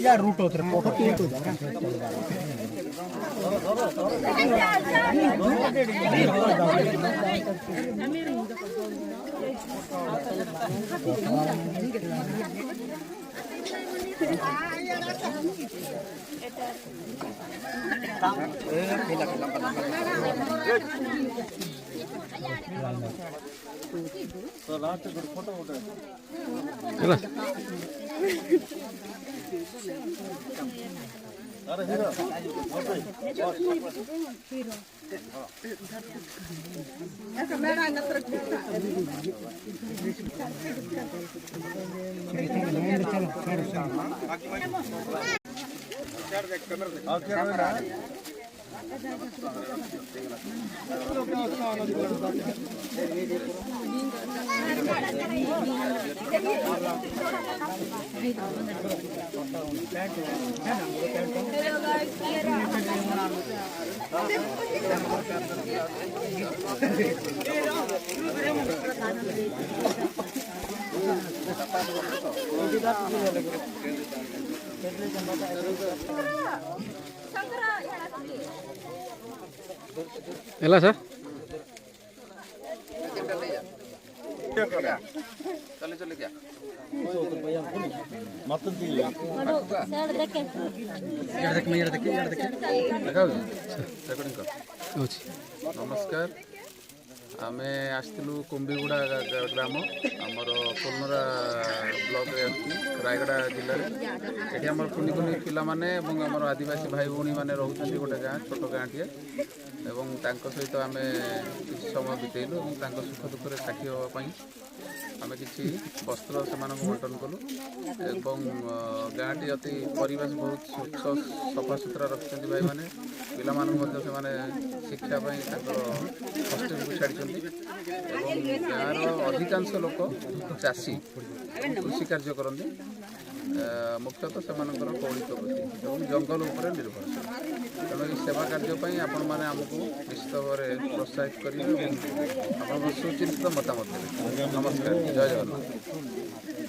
या रूट होते photo click हो जाएगा ఎలా సార్ नमस्कार आम आसलु कुंभीगुड़ा ग्राम आमर कोलमरा ब्लॉक रायगड़ा जिले में ये आम कुनि कुनि पिला माने आमर आदिवासी भाई भौणी मैंने रोचे गोटे गाँ छोट गाँ टे सहित आम किसी समय बितेलु और सुख दुखे साक्षी हाँपाई आम कि वस्त्र से बंटन कलु गाँटी अति परिवेश बहुत स्वच्छ सफा सुतरा रखिंट भाई मैंने पिला से शिक्षापी हस्टेल को छाड़ी गाँव अधिकांश लोक चाषी कृषि कार्य करते मुख्यतः से कौलिक वृत्ति और जंगल उपर निर्भरशील तेणु ये सेवा कार्यपाई आपण मैंने आमको निश्चित भाव में प्रोत्साहित करेंगे सुचिंतित मतामत। नमस्कार, जय जगन्नाथ।